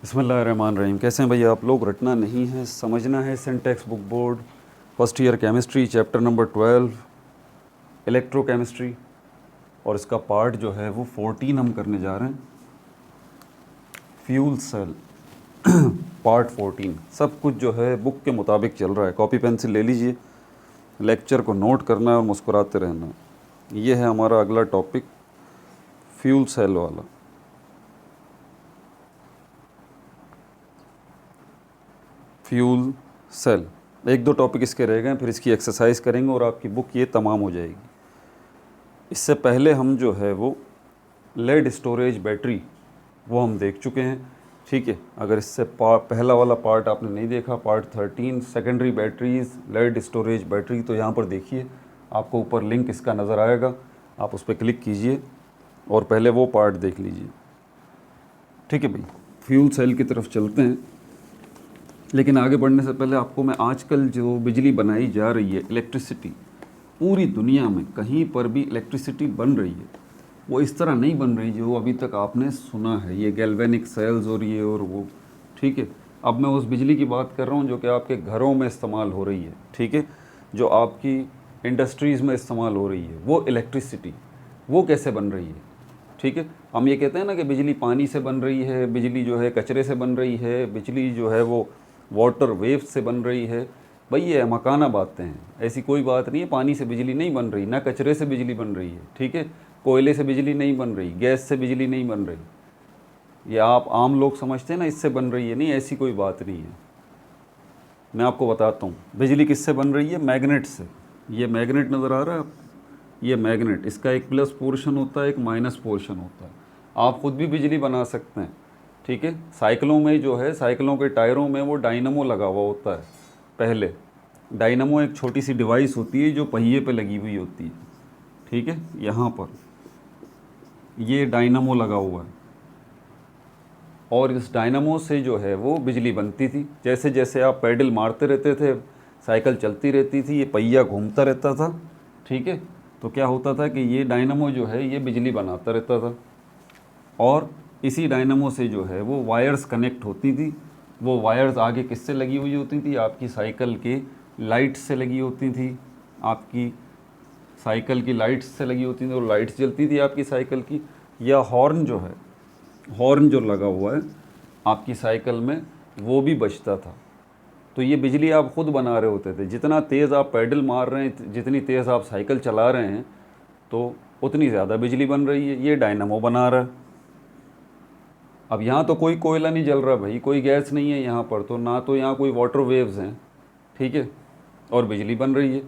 बिस्मिल्लाहिर्रहमानिर्रहीम। कैसे हैं भैया आप लोग? रटना नहीं है, समझना है। Syntax book board, first year chemistry, chapter number 12 electrochemistry, और इसका पार्ट जो है वो 14 हम करने जा रहे हैं, फ्यूल सेल पार्ट 14। सब कुछ जो है बुक के मुताबिक चल रहा है। कॉपी पेंसिल ले लीजिए, लेक्चर को नोट करना है और मुस्कुराते रहना है। ये है हमारा अगला टॉपिक, फ्यूल सेल वाला। फ्यूल सेल, एक दो टॉपिक इसके रह गए, फिर इसकी एक्सरसाइज करेंगे और आपकी बुक ये तमाम हो जाएगी। इससे पहले हम जो है वो लेड स्टोरेज बैटरी वो हम देख चुके हैं, ठीक है। अगर इससे पहला वाला पार्ट आपने नहीं देखा, part 13 secondary batteries lead storage battery, तो यहाँ पर देखिए, आपको ऊपर लिंक इसका नज़र आएगा, आप उस पर क्लिक कीजिए और पहले वो पार्ट देख लीजिए, ठीक है भाई। फ्यूल सेल की तरफ चलते हैं, लेकिन आगे बढ़ने से पहले आपको मैं आजकल जो बिजली बनाई जा रही है, इलेक्ट्रिसिटी, पूरी दुनिया में कहीं पर भी इलेक्ट्रिसिटी बन रही है, वो इस तरह नहीं बन रही जो अभी तक आपने सुना है, ये गैल्वेनिक सेल्स और ये और वो, ठीक है। अब मैं उस बिजली की बात कर रहा हूँ जो कि आपके घरों में इस्तेमाल हो रही है, ठीक है, जो आपकी इंडस्ट्रीज़ में इस्तेमाल हो रही है, वो इलेक्ट्रिसिटी वो कैसे बन रही है, ठीक है। हम ये कहते हैं ना कि बिजली पानी से बन रही है, बिजली जो है कचरे से बन रही है, बिजली जो है वो वाटर वेव्स से बन रही है। भाई ये मकाना बातें हैं, ऐसी कोई बात नहीं है। पानी से बिजली नहीं बन रही, ना कचरे से बिजली बन रही है, ठीक है। कोयले से बिजली नहीं बन रही, गैस से बिजली नहीं बन रही। ये आप आम लोग समझते हैं ना इससे बन रही है, नहीं, ऐसी कोई बात नहीं है। मैं आपको बताता हूँ बिजली किससे बन रही है, मैग्नेट से। ये मैग्नेट नज़र आ रहा है आपको, ये मैग्नेट, इसका एक प्लस पोर्शन होता है, एक माइनस पोर्शन होता है। आप ख़ुद भी बिजली बना सकते हैं, ठीक है। साइकिलों में जो है, साइकिलों के टायरों में वो डायनमो लगा हुआ होता है। पहले डायनमो एक छोटी सी डिवाइस होती है जो पहिए पे लगी हुई होती है, ठीक है। यहाँ पर ये डायनमो लगा हुआ है और इस डायनमो से जो है वो बिजली बनती थी। जैसे जैसे आप पैडल मारते रहते थे, साइकिल चलती रहती थी, ये पहिया घूमता रहता था, ठीक है। तो क्या होता था कि ये डायनमो जो है ये बिजली बनाता रहता था, और इसी डायनमो से जो है वो वायर्स कनेक्ट होती थी। वो वायर्स आगे किससे लगी हुई होती थी, आपकी साइकिल के लाइट्स से लगी होती थी, आपकी साइकिल की लाइट्स से लगी होती थी, और लाइट्स जलती थी आपकी साइकिल की। या हॉर्न जो है, हॉर्न जो लगा हुआ है आपकी साइकिल में, वो भी बजता था। तो ये बिजली आप ख़ुद बना रहे होते थे। जितना तेज़ आप पैडल मार रहे हैं, जितनी तेज़ आप साइकिल चला रहे हैं, तो उतनी ज़्यादा बिजली बन रही है। ये डायनमो बना रहा है। अब यहाँ तो कोई कोयला नहीं जल रहा भाई, कोई गैस नहीं है यहाँ पर, तो ना तो यहाँ कोई वाटर वेव्स हैं, ठीक है, और बिजली बन रही है।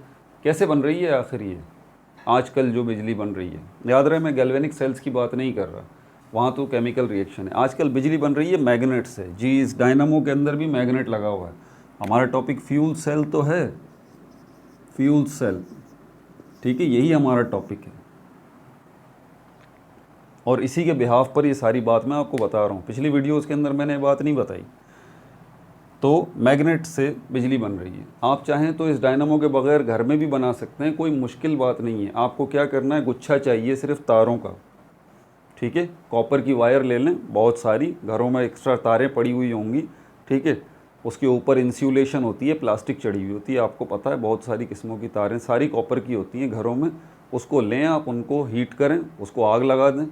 कैसे बन रही है आखिर ये आजकल जो बिजली बन रही है? याद रहे मैं गैल्वेनिक सेल्स की बात नहीं कर रहा, वहाँ तो केमिकल रिएक्शन है। आजकल बिजली बन रही है मैग्नेट से। जी, इस डायनामो के अंदर भी मैग्नेट लगा हुआ है। हमारा टॉपिक फ्यूल सेल तो है, फ्यूल सेल, ठीक है, यही हमारा टॉपिक है, और इसी के बिहाफ पर ये सारी बात मैं आपको बता रहा हूँ। पिछली वीडियोस के अंदर मैंने बात नहीं बताई। तो मैग्नेट से बिजली बन रही है। आप चाहें तो इस डायनामो के बगैर घर में भी बना सकते हैं, कोई मुश्किल बात नहीं है। आपको क्या करना है, गुच्छा चाहिए सिर्फ तारों का, ठीक है। कॉपर की वायर ले लें, बहुत सारी घरों में एक्स्ट्रा तारें पड़ी हुई होंगी, ठीक है। उसके ऊपर इंसुलेशन होती है, प्लास्टिक चढ़ी हुई होती है, आपको पता है, बहुत सारी किस्मों की तारें सारी कॉपर की होती हैं घरों में। उसको लें आप, उनको हीट करें, उसको आग लगा दें।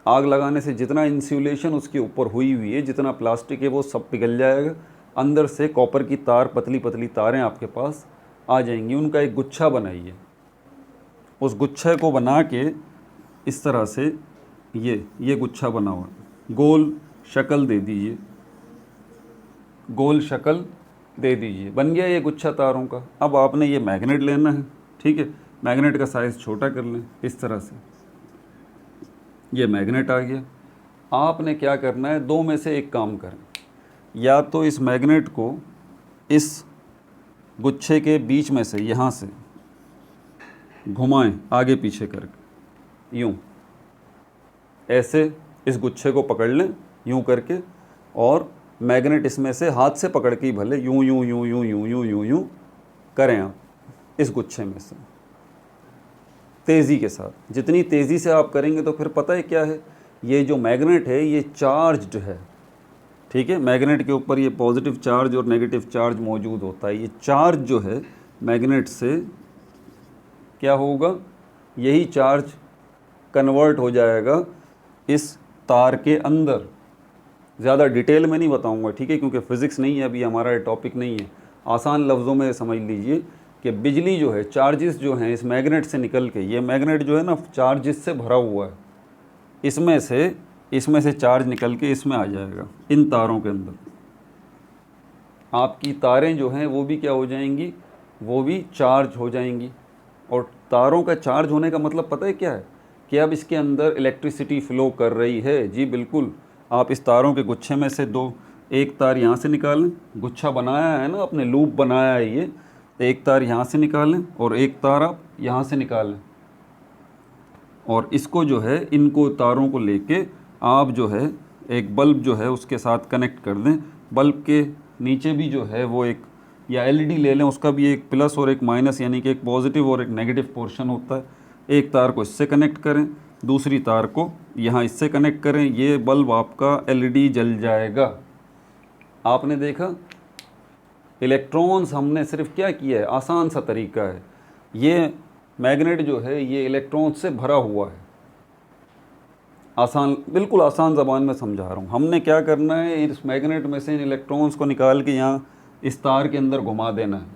आग लगाने से जितना इंसुलेशन उसके ऊपर हुई हुई है, जितना प्लास्टिक है, वो सब पिघल जाएगा। अंदर से कॉपर की तार, पतली पतली तारें आपके पास आ जाएंगी। उनका एक गुच्छा बनाइए। उस गुच्छे को बना के इस तरह से ये गुच्छा बना हुआ, गोल शक्ल दे दीजिए, गोल शक्ल दे दीजिए, बन गया ये गुच्छा तारों का। अब आपने ये मैग्नेट लेना है, ठीक है। मैग्नेट का साइज़ छोटा कर लें इस तरह से। ये मैग्नेट आ गया। आपने क्या करना है, दो में से एक काम करें। या तो इस मैग्नेट को इस गुच्छे के बीच में से, यहाँ से घुमाएं आगे पीछे करके, यूँ ऐसे इस गुच्छे को पकड़ लें यूँ करके, और मैग्नेट इसमें से हाथ से पकड़ के ही भले यूँ यूँ यूँ यूँ यूँ यूँ यूँ यूँ करें आप इस गुच्छे में से तेज़ी के साथ। जितनी तेज़ी से आप करेंगे तो फिर पता है क्या है, ये जो मैग्नेट है ये चार्ज्ड है, ठीक है। मैग्नेट के ऊपर ये पॉजिटिव चार्ज और नेगेटिव चार्ज मौजूद होता है। ये चार्ज जो है मैग्नेट से क्या होगा, यही चार्ज कन्वर्ट हो जाएगा इस तार के अंदर। ज़्यादा डिटेल में नहीं बताऊंगा, ठीक है, क्योंकि फ़िज़िक्स नहीं है अभी हमारा, ये टॉपिक नहीं है। आसान लफ्ज़ों में समझ लीजिए कि बिजली जो है, चार्जेस जो हैं इस मैग्नेट से निकल के, ये मैग्नेट जो है ना चार्जेस से भरा हुआ है, इसमें से चार्ज निकल के इसमें आ जाएगा, इन तारों के अंदर। आपकी तारें जो हैं वो भी क्या हो जाएंगी, वो भी चार्ज हो जाएंगी। और तारों का चार्ज होने का मतलब पता है क्या है, कि अब इसके अंदर इलेक्ट्रिसिटी फ़्लो कर रही है। जी बिल्कुल। आप इस तारों के गुच्छे में से एक तार यहाँ से निकालें, गुच्छा बनाया है ना आपने, लूप बनाया है ये, तो एक तार यहाँ से निकालें और एक तार आप यहाँ से निकालें, और इसको जो है, इनको तारों को लेके आप जो है एक बल्ब जो है उसके साथ कनेक्ट कर दें। बल्ब के नीचे भी जो है वो एक, या एलईडी ले लें, उसका भी एक प्लस और एक माइनस, यानी कि एक पॉजिटिव और एक नेगेटिव पोर्शन होता है। एक तार को इससे कनेक्ट करें, दूसरी तार को यहाँ इससे कनेक्ट करें, ये बल्ब आपका एलईडी जल जाएगा। आपने देखा, इलेक्ट्रॉन्स हमने सिर्फ क्या किया है, आसान सा तरीका है, ये मैग्नेट जो है ये इलेक्ट्रॉन से भरा हुआ है। आसान, बिल्कुल आसान ज़बान में समझा रहा हूँ। हमने क्या करना है, इस मैग्नेट में से इन इलेक्ट्रॉन्स को निकाल के यहाँ इस तार के अंदर घुमा देना है।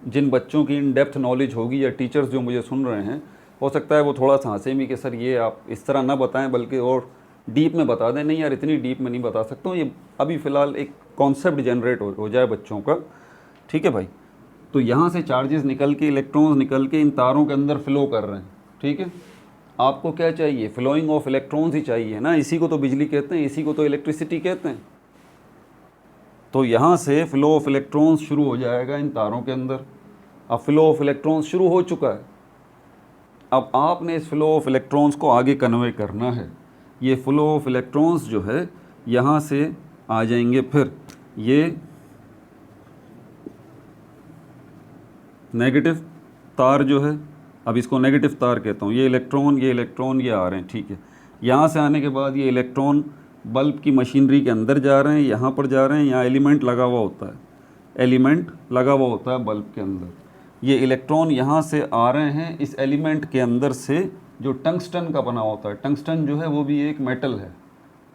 जिन बच्चों की इन डेप्थ नॉलेज होगी, या टीचर्स जो मुझे सुन रहे हैं, हो सकता है वो थोड़ा सा हंसे भी कि सर ये आप इस तरह ना बताएं, बल्कि और डीप में बता दें। नहीं यार, इतनी डीप में नहीं बता सकता हूँ, ये अभी फ़िलहाल एक कॉन्सेप्ट जनरेट हो जाए बच्चों का, ठीक है भाई। तो यहाँ से चार्जेस निकल के, इलेक्ट्रॉन्स निकल के इन तारों के अंदर फ़्लो कर रहे हैं, ठीक है। आपको क्या चाहिए, फ्लोइंग ऑफ इलेक्ट्रॉन्स ही चाहिए ना, इसी को तो बिजली कहते हैं, इसी को तो इलेक्ट्रिसिटी कहते हैं। तो यहाँ से फ़्लो ऑफ इलेक्ट्रॉन्स शुरू हो जाएगा इन तारों के अंदर। अब फ़्लो ऑफ इलेक्ट्रॉन्स शुरू हो चुका है, अब आपने इस फ़्लो ऑफ इलेक्ट्रॉन्स को आगे कन्वे करना है। ये फ़्लो ऑफ इलेक्ट्रॉन्स जो है यहाँ से आ जाएंगे, फिर ये नेगेटिव तार जो है, अब इसको नेगेटिव तार कहता हूँ, ये इलेक्ट्रॉन ये आ रहे हैं, ठीक है। यहाँ से आने के बाद ये इलेक्ट्रॉन बल्ब की मशीनरी के अंदर जा रहे हैं, यहाँ पर जा रहे हैं, यहाँ एलिमेंट लगा हुआ होता है, एलिमेंट लगा हुआ होता है बल्ब के अंदर। ये इलेक्ट्रॉन यहाँ से आ रहे हैं इस एलिमेंट के अंदर से, जो टंगस्टन का बना होता है। टंगस्टन जो है वो भी एक मेटल है,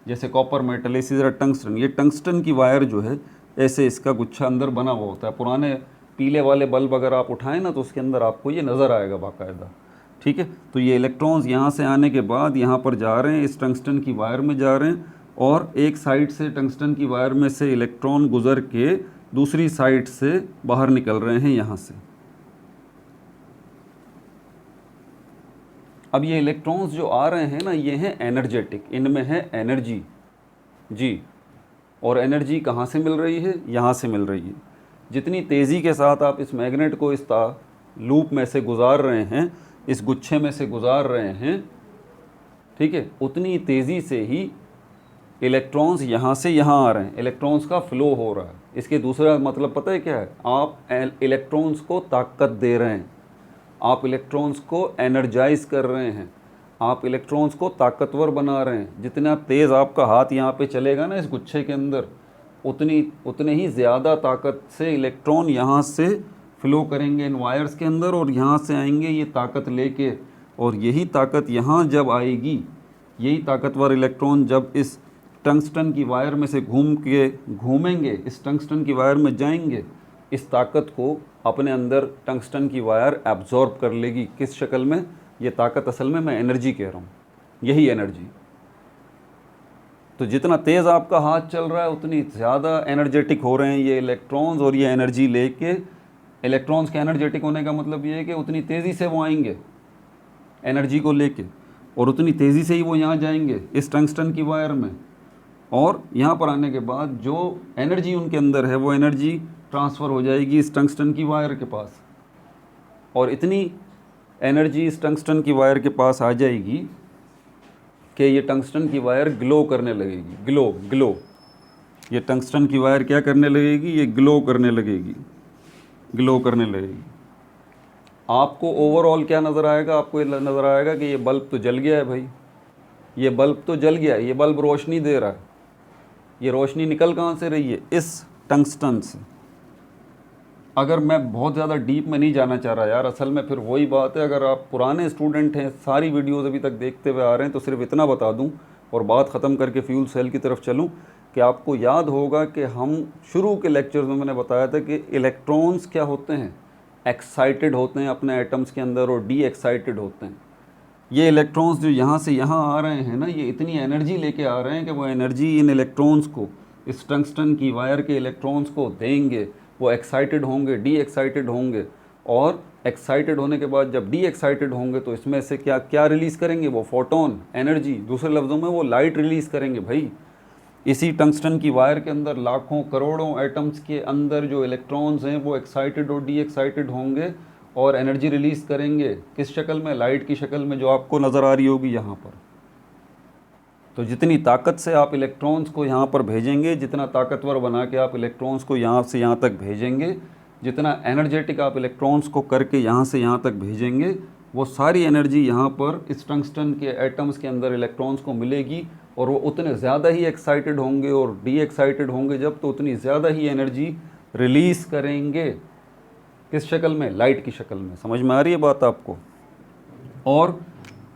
जैसे कॉपर मेटल है, इसी तरह टंगस्टन। ये टंगस्टन की वायर जो है, ऐसे इसका गुच्छा अंदर बना हुआ होता है। पुराने पीले वाले बल्ब अगर आप उठाएं ना, तो उसके अंदर आपको ये नज़र आएगा बाकायदा, ठीक है। तो ये इलेक्ट्रॉन्स यहाँ से आने के बाद यहाँ पर जा रहे हैं, इस टंगस्टन की वायर में जा रहे हैं, और एक साइड से टंगस्टन की वायर में से इलेक्ट्रॉन गुजर के दूसरी साइड से बाहर निकल रहे हैं यहाँ से। अब ये इलेक्ट्रॉन्स जो आ रहे हैं ना, ये हैं एनर्जेटिक, इनमें है एनर्जी जी। और एनर्जी कहाँ से मिल रही है, यहाँ से मिल रही है। जितनी तेज़ी के साथ आप इस मैग्नेट को इस लूप में से गुजार रहे हैं, इस गुच्छे में से गुजार रहे हैं, ठीक है, उतनी तेज़ी से ही इलेक्ट्रॉन्स यहाँ से यहाँ आ रहे हैं, इलेक्ट्रॉन्स का फ़्लो हो रहा है। इसके दूसरा मतलब पता है क्या है, आप इलेक्ट्रॉन्स को ताकत दे रहे हैं, आप इलेक्ट्रॉन्स को एनर्जाइज कर रहे हैं, आप इलेक्ट्रॉन्स को ताकतवर बना रहे हैं। जितना तेज़ आपका हाथ यहाँ पे चलेगा ना इस गुच्छे के अंदर, उतने ही ज़्यादा ताकत से इलेक्ट्रॉन यहाँ से फ़्लो करेंगे इन वायर्स के अंदर, और यहाँ से आएंगे ये ताकत लेके। और यही ताकत यहाँ जब आएगी, यही ताकतवर इलेक्ट्रॉन जब इस टंगस्टन की वायर में से घूमेंगे, इस टंगस्टन की वायर में जाएंगे, इस ताकत को अपने अंदर टंगस्टन की वायर एब्जॉर्ब कर लेगी। किस शक्ल में, ये ताकत असल में मैं एनर्जी कह रहा हूँ, यही एनर्जी। तो जितना तेज़ आपका हाथ चल रहा है, उतनी ज़्यादा एनर्जेटिक हो रहे हैं ये इलेक्ट्रॉन्स, और ये एनर्जी लेके, इलेक्ट्रॉन्स के एनर्जेटिक होने का मतलब ये है कि उतनी तेज़ी से वो आएंगे एनर्जी को लेके, और उतनी तेज़ी से ही वो यहाँ जाएंगे इस टंगस्टन की वायर में। और यहाँ पर आने के बाद जो एनर्जी उनके अंदर है, वो एनर्जी ट्रांसफ़र हो जाएगी इस टंगस्टन की वायर के पास, और इतनी एनर्जी इस टंगस्टन की वायर के पास आ जाएगी कि ये टंगस्टन की वायर ग्लो करने लगेगी। ग्लो, ये टंगस्टन की वायर क्या करने लगेगी, ये ग्लो करने लगेगी। आपको ओवरऑल क्या नज़र आएगा, आपको ये नज़र आएगा कि ये बल्ब तो जल गया है भाई, ये बल्ब तो जल गया है, ये बल्ब रोशनी दे रहा है, ये रोशनी निकल कहाँ से रही है? इस टंगस्टन से। अगर मैं बहुत ज़्यादा डीप में नहीं जाना चाह रहा यार, असल में फिर वही बात है, अगर आप पुराने स्टूडेंट हैं, सारी वीडियोज़ अभी तक देखते हुए आ रहे हैं, तो सिर्फ इतना बता दूं और बात ख़त्म करके फ्यूल सेल की तरफ चलूं कि आपको याद होगा कि हम शुरू के लेक्चर्स में मैंने बताया था कि इलेक्ट्रॉन्स क्या होते हैं, एक्साइटेड होते हैं अपने एटम्स के अंदर और डी एक्साइटेड होते हैं। ये इलेक्ट्रॉन्स जो यहाँ से यहाँ आ रहे हैं ना, ये इतनी एनर्जी लेके आ रहे हैं कि वो एनर्जी इन इलेक्ट्रॉन्स को, इस टंगस्टन की वायर के इलेक्ट्रॉन्स को देंगे, वो एक्साइटेड होंगे, डी एक्साइटेड होंगे, और एक्साइटेड होने के बाद जब डी एक्साइटेड होंगे तो इसमें से क्या क्या रिलीज़ करेंगे? वो फोटोन एनर्जी, दूसरे लफ्ज़ों में वो लाइट रिलीज़ करेंगे भाई। इसी टंगस्टन की वायर के अंदर लाखों करोड़ों एटम्स के अंदर जो इलेक्ट्रॉन्स हैं वो एक्साइटेड और डी एक्साइटेड होंगे और एनर्जी रिलीज़ करेंगे। किस शक्ल में? लाइट की शक्ल में, जो आपको नज़र आ रही होगी यहाँ पर। तो जितनी ताकत से आप इलेक्ट्रॉन्स को यहाँ पर भेजेंगे, जितना ताकतवर बना के आप इलेक्ट्रॉन्स को यहाँ से यहाँ तक भेजेंगे, जितना एनर्जेटिक आप इलेक्ट्रॉन्स को करके यहाँ से यहाँ तक भेजेंगे, वो सारी एनर्जी यहाँ पर इस टंगस्टन के एटम्स के अंदर इलेक्ट्रॉन्स को मिलेगी और वो उतने ज़्यादा ही एक्साइटेड होंगे और डी एक्साइटेड होंगे जब, तो उतनी ज़्यादा ही एनर्जी रिलीज़ करेंगे। किस शक्ल में? लाइट की शक्ल में। समझ में आ रही है बात आपको? और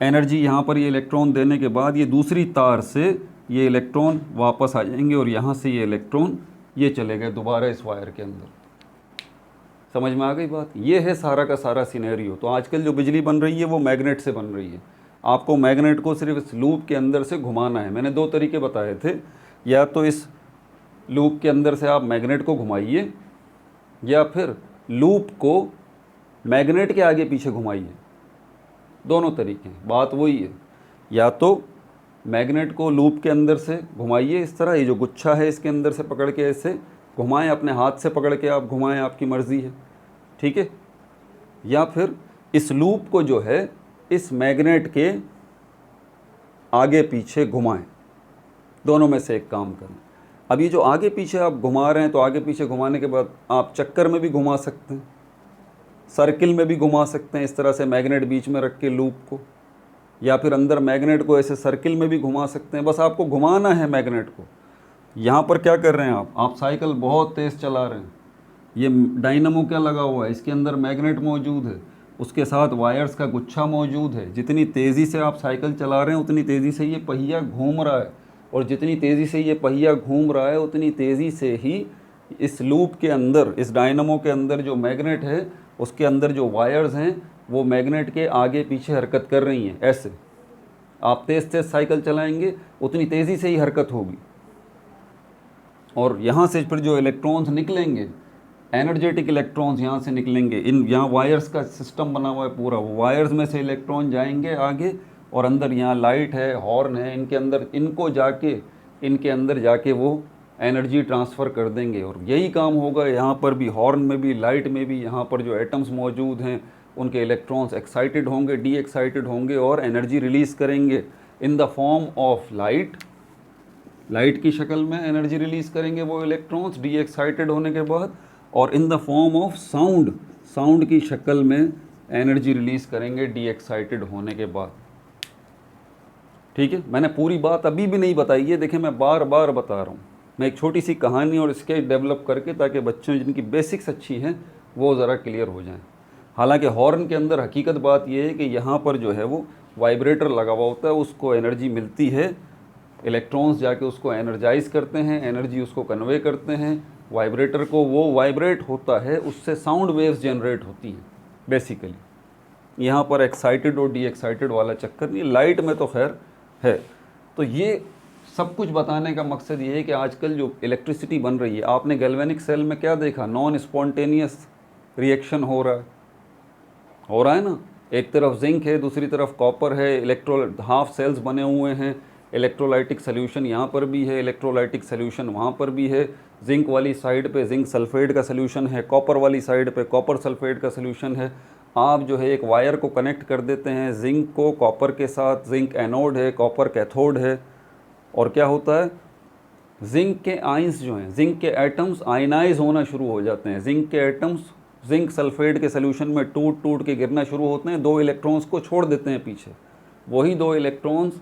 एनर्जी यहाँ पर ये इलेक्ट्रॉन देने के बाद ये दूसरी तार से ये इलेक्ट्रॉन वापस आ जाएंगे और यहाँ से ये इलेक्ट्रॉन ये चले गए दोबारा इस वायर के अंदर। समझ में आ गई बात? ये है सारा का सारा सिनेरियो। तो आजकल जो बिजली बन रही है वो मैग्नेट से बन रही है। आपको मैग्नेट को सिर्फ इस लूप के अंदर से घुमाना है। मैंने दो तरीके बताए थे, या तो इस लूप के अंदर से आप मैग्नेट को घुमाइए, या फिर लूप को मैग्नेट के आगे पीछे घुमाइए। दोनों तरीके हैं, बात वही है। या तो मैग्नेट को लूप के अंदर से घुमाइए इस तरह, ये जो गुच्छा है इसके अंदर से पकड़ के ऐसे घुमाएं, अपने हाथ से पकड़ के आप घुमाएं, आपकी मर्ज़ी है, ठीक है। या फिर इस लूप को जो है इस मैग्नेट के आगे पीछे घुमाएं। दोनों में से एक काम करें। अब ये जो आगे पीछे आप घुमा रहे हैं, तो आगे पीछे घुमाने के बाद आप चक्कर में भी घुमा सकते हैं, सर्किल में भी घुमा सकते हैं, इस तरह से मैग्नेट बीच में रख के लूप को, या फिर अंदर मैग्नेट को ऐसे सर्किल में भी घुमा सकते हैं। बस आपको घुमाना है मैग्नेट को। यहाँ पर क्या कर रहे हैं आप साइकिल बहुत तेज़ चला रहे हैं। ये डायनामो क्या लगा हुआ है, इसके अंदर मैग्नेट मौजूद है, उसके साथ वायर्स का गुच्छा मौजूद है। जितनी तेज़ी से आप साइकिल चला रहे हैं उतनी तेज़ी से ये पहिया घूम रहा है, और जितनी तेज़ी से ये पहिया घूम रहा है उतनी तेज़ी से ही इस लूप के अंदर, इस डायनामो के अंदर जो मैग्नेट है उसके अंदर जो वायर्स हैं वो मैग्नेट के आगे पीछे हरकत कर रही हैं। ऐसे आप तेज़ तेज़ साइकिल चलाएंगे उतनी तेज़ी से ही हरकत होगी, और यहाँ से फिर जो इलेक्ट्रॉन्स निकलेंगे, एनर्जेटिक इलेक्ट्रॉन्स यहाँ से निकलेंगे। इन यहाँ वायर्स का सिस्टम बना हुआ है पूरा, वो वायर्स में से इलेक्ट्रॉन जाएंगे आगे, और अंदर यहाँ लाइट है, हॉर्न है, इनके अंदर इनके अंदर जाके वो एनर्जी ट्रांसफ़र कर देंगे। और यही काम होगा यहाँ पर भी, हॉर्न में भी, लाइट में भी। यहाँ पर जो एटम्स मौजूद हैं उनके इलेक्ट्रॉन्स एक्साइटेड होंगे, डी एक्साइटेड होंगे और एनर्जी रिलीज़ करेंगे in the form of light. Light की शक्ल में एनर्जी रिलीज़ करेंगे वो इलेक्ट्रॉन्स डी एक्साइटेड होने के बाद, और in the form of sound, sound की शक्ल में एनर्जी रिलीज़ करेंगे डी एक्साइटेड होने के बाद। ठीक है, मैंने पूरी बात अभी भी नहीं बताई है, देखिए मैं बार बार बता रहा हूँ। मैं एक छोटी सी कहानी और स्केच डेवलप करके, ताकि बच्चों जिनकी बेसिक्स अच्छी हैं वो ज़रा क्लियर हो जाएं। हालांकि हॉर्न के अंदर हकीकत बात यह है कि यहाँ पर जो है वो वाइब्रेटर लगा हुआ होता है, उसको एनर्जी मिलती है, इलेक्ट्रॉन्स जाके उसको एनर्जाइज करते हैं, एनर्जी उसको कन्वे करते हैं वाइब्रेटर को, वो वाइब्रेट होता है, उससे साउंड वेव्स जनरेट होती हैं बेसिकली। यहाँ पर एक्साइटेड और डी एक्साइटेड वाला चक्कर नहीं, लाइट में तो खैर है। तो ये सब कुछ बताने का मकसद ये है कि आजकल जो इलेक्ट्रिसिटी बन रही है, आपने गैल्वेनिक सेल में क्या देखा, नॉन स्पॉन्टेनियस रिएक्शन हो रहा है ना। एक तरफ जिंक है, दूसरी तरफ कॉपर है, हाफ सेल्स बने हुए हैं, इलेक्ट्रोलाइटिक सोल्यूशन यहाँ पर भी है, इलेक्ट्रोलाइटिक सोल्यूशन वहाँ पर भी है। जिंक वाली साइड पे जिंक सल्फेट का सोल्यूशन है, कॉपर वाली साइड पे कॉपर सल्फेट का सोल्यूशन है। आप जो है एक वायर को कनेक्ट कर देते हैं जिंक को कॉपर के साथ, जिंक एनोड है, कॉपर कैथोड है, और क्या होता है, जिंक के आयंस जो हैं, जिंक के एटम्स आयनाइज होना शुरू हो जाते हैं। जिंक के एटम्स जिंक सल्फेट के सोल्यूशन में टूट टूट के गिरना शुरू होते हैं, 2 इलेक्ट्रॉन्स को छोड़ देते हैं पीछे। वही 2 इलेक्ट्रॉन्स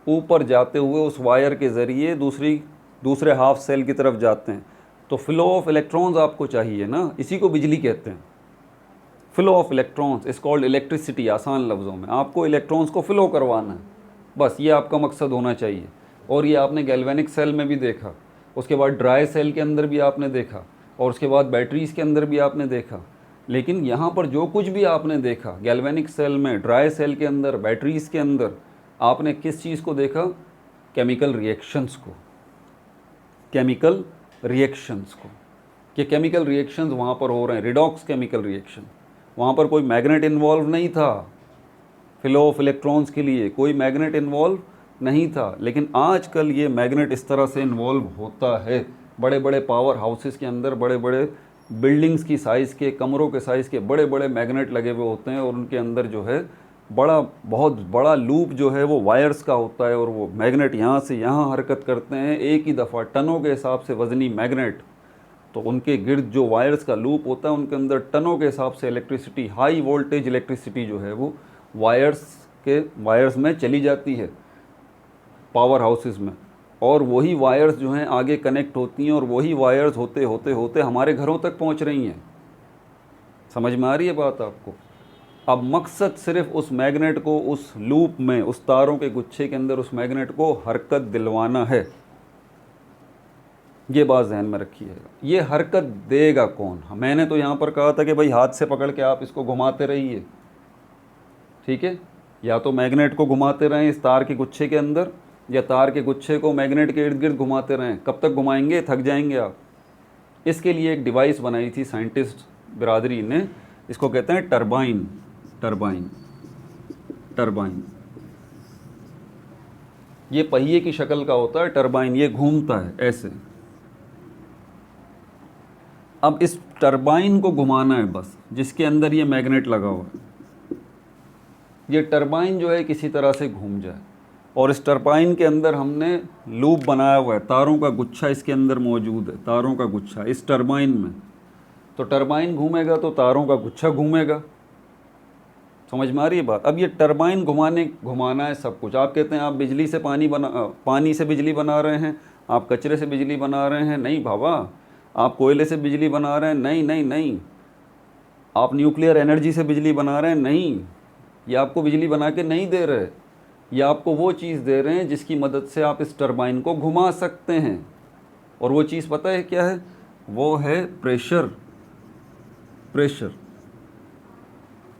ऊपर जाते हुए उस वायर के ज़रिए दूसरी दूसरे हाफ सेल की तरफ जाते हैं, तो फ्लो ऑफ इलेक्ट्रॉन्स आपको चाहिए ना, इसी को बिजली कहते हैं। Flow of electrons is called electricity. आसान लफ्ज़ों में आपको इलेक्ट्रॉन्स को फ्लो करवाना है, बस ये आपका मकसद होना चाहिए। और ये आपने गैल्वेनिक सेल में भी देखा, उसके बाद ड्राई सेल के अंदर भी आपने देखा, और उसके बाद बैटरीज़ के अंदर भी आपने देखा। लेकिन यहाँ पर जो कुछ भी आपने देखा गैल्वेनिक सेल में, ड्राई सेल के अंदर, बैटरीज़ के अंदर, आपने किस चीज़ को देखा? केमिकल रिएक्शंस को, केमिकल रिएक्शंस को, कि केमिकल रिएक्शंस वहाँ पर हो रहे हैं, रिडॉक्स केमिकल रिएक्शन। वहाँ पर कोई मैग्नेट इन्वॉल्व नहीं था, फ्लो ऑफ इलेक्ट्रॉन्स के लिए कोई मैग्नेट इन्वॉल्व नहीं था। लेकिन आजकल ये मैग्नेट इस तरह से इन्वॉल्व होता है, बड़े बड़े पावर हाउसेस के अंदर, बड़े बड़े बिल्डिंग्स की साइज़ के, कमरों के साइज़ के बड़े बड़े मैग्नेट लगे हुए होते हैं, और उनके अंदर जो है बहुत बड़ा लूप जो है वो वायर्स का होता है, और वो मैग्नेट यहाँ से यहाँ हरकत करते हैं एक ही दफ़ा, टनों के हिसाब से वज़नी मैग्नेट। तो उनके गिर्द जो वायर्स का लूप होता है उनके अंदर टनों के हिसाब से इलेक्ट्रिसिटी, हाई वोल्टेज इलेक्ट्रिसिटी जो है वो वायर्स में चली जाती है पावर हाउसेस में, और वही वायर्स जो हैं आगे कनेक्ट होती हैं, और वही वायर्स होते होते होते हमारे घरों तक पहुंच रही हैं। समझ में आ रही है बात आपको? अब मकसद सिर्फ उस मैग्नेट को उस लूप में, उस तारों के गुच्छे के अंदर उस मैग्नेट को हरकत दिलवाना है। ये बात जहन में रखिएगा। ये हरकत देगा कौन? मैंने तो यहाँ पर कहा था कि भाई हाथ से पकड़ के आप इसको घुमाते रहिए, ठीक है? या तो मैग्नेट को घुमाते रहें इस तार के गुच्छे के अंदर, या तार के गुच्छे को मैग्नेट के इर्द गिर्द घुमाते रहें। कब तक घुमाएंगे? थक जाएंगे आप। इसके लिए एक डिवाइस बनाई थी साइंटिस्ट बिरादरी ने, इसको कहते हैं टरबाइन। टरबाइन, टरबाइन ये पहिए की शक्ल का होता है टरबाइन, ये घूमता है ऐसे। अब इस टरबाइन को घुमाना है बस, जिसके अंदर ये मैग्नेट लगा हुआ है। ये टरबाइन जो है किसी तरह से घूम जाए, और इस टरबाइन के अंदर हमने लूप बनाया हुआ है, तारों का गुच्छा इसके अंदर मौजूद है, तारों का गुच्छा इस टरबाइन में। तो टरबाइन घूमेगा तो तारों का गुच्छा घूमेगा। समझ में आ रही है बात? अब ये टरबाइन घुमाना है सब कुछ। आप कहते हैं आप बिजली से पानी से बिजली बना रहे हैं, आप कचरे से बिजली बना रहे हैं। नहीं बाबा, आप कोयले से बिजली बना रहे हैं। नहीं नहीं नहीं। आप न्यूक्लियर एनर्जी से बिजली बना रहे हैं। नहीं, ये आपको बिजली बना के नहीं दे रहे, ये आपको वो चीज़ दे रहे हैं जिसकी मदद से आप इस टरबाइन को घुमा सकते हैं। और वो चीज़ पता है क्या है? वो है प्रेशर। प्रेशर,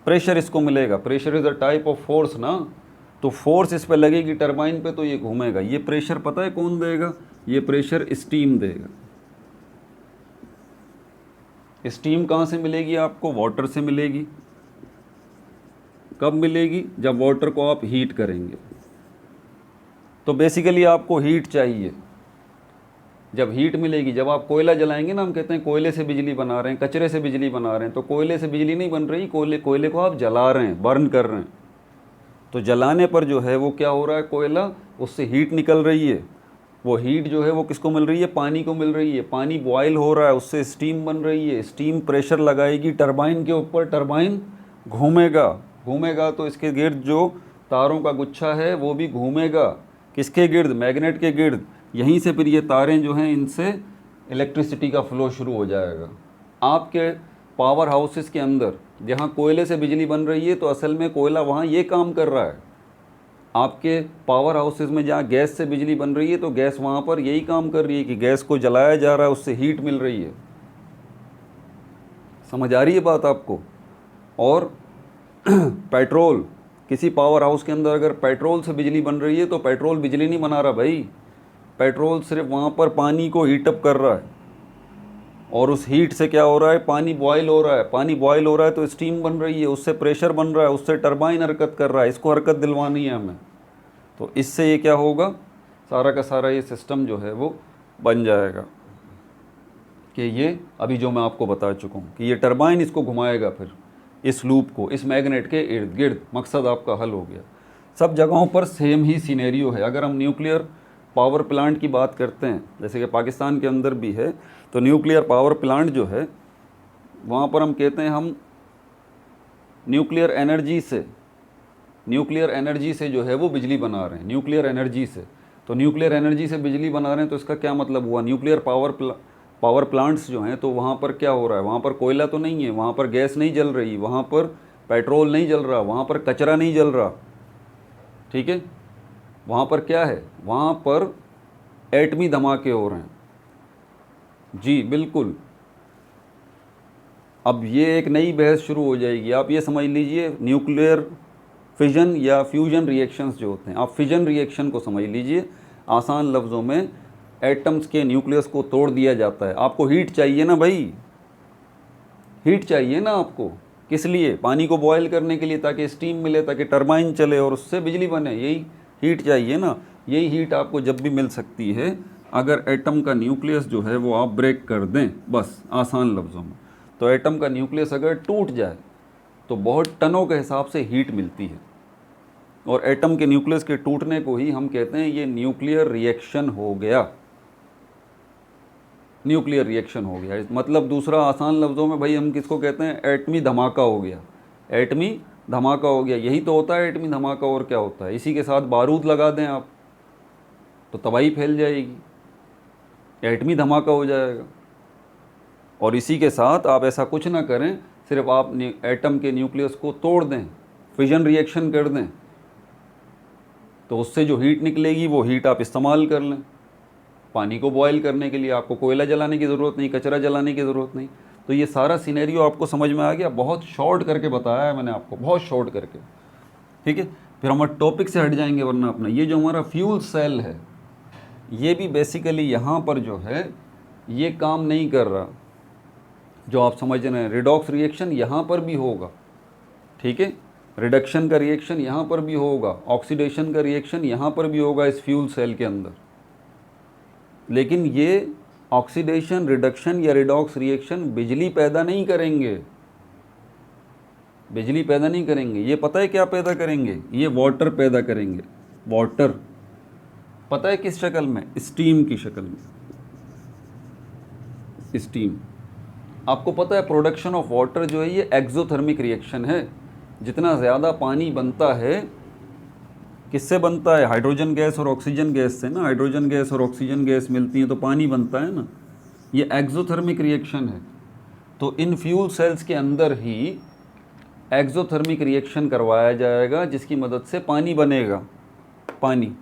प्रेशर इसको मिलेगा। Pressure is a type of force ना, तो फोर्स इस पर लगेगी टरबाइन पे तो ये घूमेगा। ये प्रेशर पता है कौन देगा? ये प्रेशर स्टीम देगा। स्टीम कहाँ से मिलेगी आपको? वाटर से मिलेगी। कब मिलेगी? जब वाटर को आप हीट करेंगे। तो बेसिकली आपको हीट चाहिए। जब हीट मिलेगी, जब आप कोयला जलाएंगे ना, हम कहते हैं कोयले से बिजली बना रहे हैं, कचरे से बिजली बना रहे हैं, तो कोयले से बिजली नहीं बन रही, कोयले को आप जला रहे हैं, बर्न कर रहे हैं। तो जलाने पर जो है वो क्या हो रहा है? कोयला, उससे हीट निकल रही है। वो हीट जो है वो किसको मिल रही है? पानी को मिल रही है। पानी बॉयल हो रहा है, उससे स्टीम बन रही है। स्टीम प्रेशर लगाएगी टरबाइन के ऊपर, टरबाइन घूमेगा तो इसके गिर्द जो तारों का गुच्छा है वो भी घूमेगा। किसके गिर्द? मैग्नेट के गिर्द। यहीं से फिर ये तारें जो हैं, इनसे इलेक्ट्रिसिटी का फ़्लो शुरू हो जाएगा। आपके पावर हाउसेस के अंदर जहाँ कोयले से बिजली बन रही है, तो असल में कोयला वहाँ ये काम कर रहा है। आपके पावर हाउसेस में जहाँ गैस से बिजली बन रही है, तो गैस वहाँ पर यही काम कर रही है कि गैस को जलाया जा रहा है, उससे हीट मिल रही है। समझ आ रही है बात आपको? और पेट्रोल, किसी पावर हाउस के अंदर अगर पेट्रोल से बिजली बन रही है, तो पेट्रोल बिजली नहीं बना रहा भाई, पेट्रोल सिर्फ वहाँ पर पानी को हीटअप कर रहा है। और उस हीट से क्या हो रहा है? पानी बॉयल हो रहा है। पानी बॉयल हो रहा है तो स्टीम बन रही है, उससे प्रेशर बन रहा है, उससे टरबाइन हरकत कर रहा है। इसको हरकत दिलवानी है हमें। तो इससे ये क्या होगा? सारा का सारा ये सिस्टम जो है वो बन जाएगा कि ये अभी जो मैं आपको बता चुका हूँ कि ये टरबाइन इसको घुमाएगा, फिर इस लूप को इस मैग्नेट के इर्द गिर्द। मकसद आपका हल हो गया। सब जगहों पर सेम ही सिनेरियो है। अगर हम न्यूक्लियर पावर प्लांट की बात करते हैं, जैसे कि पाकिस्तान के अंदर भी है, तो न्यूक्लियर पावर प्लांट जो है वहाँ पर हम कहते हैं हम न्यूक्लियर एनर्जी से जो है वो बिजली बना रहे हैं, न्यूक्लियर एनर्जी से। तो न्यूक्लियर एनर्जी से बिजली बना रहे हैं तो इसका क्या मतलब हुआ, न्यूक्लियर पावर प्लांट्स जो हैं तो वहाँ पर क्या हो रहा है, वहाँ पर कोयला तो नहीं है, वहाँ पर गैस नहीं जल रही, वहाँ पर पेट्रोल नहीं जल रहा, वहाँ पर कचरा नहीं जल रहा, ठीक है। वहाँ पर क्या है, वहाँ पर एटमी धमाके हो रहे हैं। जी बिल्कुल। अब ये एक नई बहस शुरू हो जाएगी। आप ये समझ लीजिए न्यूक्लियर फिजन या फ्यूजन रिएक्शंस जो होते हैं, आप फिजन रिएक्शन को समझ लीजिए। आसान लफ्ज़ों में एटम्स के न्यूक्लियस को तोड़ दिया जाता है। आपको हीट चाहिए ना भाई, हीट चाहिए ना आपको, किस लिए, पानी को बॉयल करने के लिए, ताकि स्टीम मिले, ताकि टरबाइन चले और उससे बिजली बने, यही हीट चाहिए ना। यही हीट आपको जब भी मिल सकती है अगर एटम का न्यूक्लियस जो है वो आप ब्रेक कर दें, बस आसान लफ्ज़ों में। तो एटम का न्यूक्लियस अगर टूट जाए तो बहुत टनों के हिसाब से हीट मिलती है, और एटम के न्यूक्लियस के टूटने को ही हम कहते हैं ये न्यूक्लियर रिएक्शन हो गया। न्यूक्लियर रिएक्शन हो गया मतलब दूसरा आसान लफ्ज़ों में भाई हम किसको कहते हैं, एटमी धमाका हो गया। एटमी धमाका हो गया, यही तो होता है एटमी धमाका। और क्या होता है, इसी के साथ बारूद लगा दें आप तो तबाही फैल जाएगी, एटमी धमाका हो जाएगा। और इसी के साथ आप ऐसा कुछ ना करें, सिर्फ आप एटम के न्यूक्लियस को तोड़ दें, फिजन रिएक्शन कर दें, तो उससे जो हीट निकलेगी वो हीट आप इस्तेमाल कर लें। पानी को बॉयल करने के लिए आपको कोयला जलाने की ज़रूरत नहीं, कचरा जलाने की ज़रूरत नहीं। तो ये सारा सिनेरियो आपको समझ में आ गया। बहुत शॉर्ट करके बताया है मैंने आपको, बहुत शॉर्ट करके, ठीक है। फिर हम टॉपिक से हट जाएंगे, वरना अपना ये जो हमारा फ्यूल सेल है ये भी बेसिकली यहाँ पर जो है ये काम नहीं कर रहा, जो आप समझ रहे हैं। रिडॉक्स रिएक्शन यहाँ पर भी होगा, ठीक है, रिडक्शन का रिएक्शन यहाँ पर भी होगा, ऑक्सीडेशन का रिएक्शन यहाँ पर भी होगा इस फ्यूल सेल के अंदर। लेकिन ये ऑक्सीडेशन, रिडक्शन या रिडॉक्स रिएक्शन बिजली पैदा नहीं करेंगे, बिजली पैदा नहीं करेंगे। ये पता है क्या पैदा करेंगे, ये वाटर पैदा करेंगे। वाटर पता है किस शक्ल में, स्टीम की शक्ल में, स्टीम। आपको पता है प्रोडक्शन ऑफ वाटर जो है ये एक्सोथर्मिक रिएक्शन है। जितना ज़्यादा पानी बनता है, किससे बनता है, हाइड्रोजन गैस और ऑक्सीजन गैस से ना, हाइड्रोजन गैस और ऑक्सीजन गैस मिलती है तो पानी बनता है ना, ये एक्सोथर्मिक रिएक्शन है। तो इन फ्यूल सेल्स के अंदर ही एक्सोथर्मिक रिएक्शन करवाया जाएगा जिसकी मदद से पानी बनेगा। पानी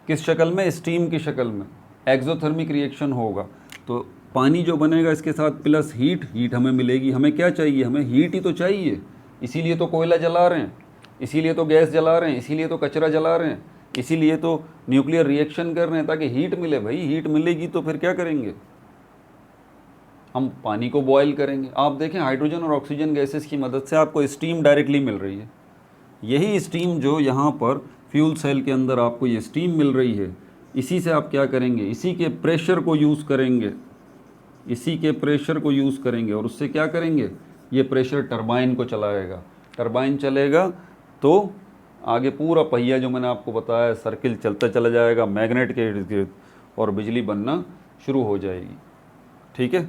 किस शक्ल में, स्टीम की शक्ल में, एक्सोथर्मिक रिएक्शन होगा। तो पानी जो बनेगा इसके साथ प्लस हीट, हीट हमें मिलेगी। हमें क्या चाहिए, हमें हीट ही तो चाहिए, इसीलिए तो कोयला जला रहे हैं, इसीलिए तो गैस जला रहे हैं, इसीलिए तो कचरा जला रहे हैं, इसीलिए तो न्यूक्लियर रिएक्शन कर रहे हैं, ताकि हीट मिले। भाई हीट मिलेगी तो फिर क्या करेंगे, हम पानी को बॉयल करेंगे। आप देखें हाइड्रोजन और ऑक्सीजन गैसेस की मदद से आपको स्टीम डायरेक्टली मिल रही है। यही स्टीम जो यहाँ पर फ्यूल सेल के अंदर आपको ये स्टीम मिल रही है, इसी से आप क्या करेंगे, इसी के प्रेशर को यूज़ करेंगे, इसी के प्रेशर को यूज़ करेंगे और उससे क्या करेंगे, ये प्रेशर टरबाइन को चलाएगा। टरबाइन चलेगा तो आगे पूरा पहिया जो मैंने आपको बताया सर्किल चलता चला जाएगा मैग्नेट के इर्द गिर्द और बिजली बनना शुरू हो जाएगी, ठीक है।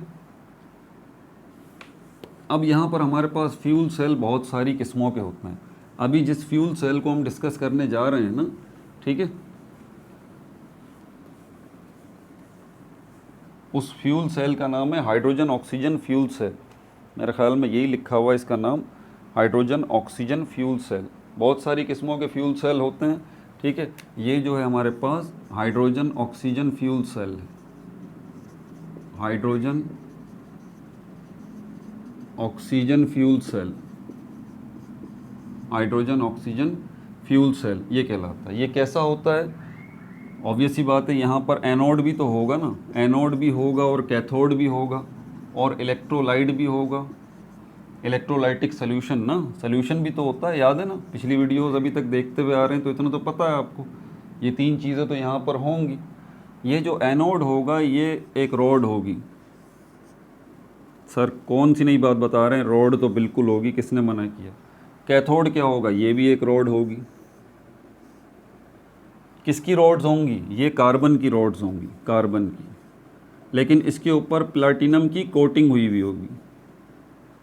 अब यहाँ पर हमारे पास फ्यूल सेल बहुत सारी किस्मों के होते हैं। अभी जिस फ्यूल सेल को हम डिस्कस करने जा रहे हैं ना, ठीक है, उस फ्यूल सेल का नाम है हाइड्रोजन ऑक्सीजन फ्यूल सेल। मेरे ख्याल में यही लिखा हुआ है इसका नाम, हाइड्रोजन ऑक्सीजन फ्यूल सेल। बहुत सारी किस्मों के फ्यूल सेल होते हैं, ठीक है। ये जो है हमारे पास हाइड्रोजन ऑक्सीजन फ्यूल सेल है, hydrogen oxygen fuel cell, hydrogen oxygen fuel cell ये कहलाता है। ये कैसा होता है, ऑब्वियस सी बात है, यहाँ पर एनोड भी तो होगा ना, एनोड भी होगा और कैथोड भी होगा और इलेक्ट्रोलाइट भी होगा, इलेक्ट्रोलाइटिक सोल्यूशन ना, सोल्यूशन भी तो होता है, याद है ना, पिछली वीडियोस अभी तक देखते हुए आ रहे हैं तो इतना तो पता है आपको। ये तीन चीज़ें तो यहाँ पर होंगी। ये जो एनोड होगा ये एक रॉड होगी। सर कौन सी नई बात बता रहे हैं, रॉड तो बिल्कुल होगी, किसने मना किया। कैथोड क्या होगा, ये भी एक रॉड होगी। किसकी रॉड्स होंगी, ये कार्बन की रॉड्स होंगी, कार्बन की, लेकिन इसके ऊपर प्लैटिनम की कोटिंग हुई होगी,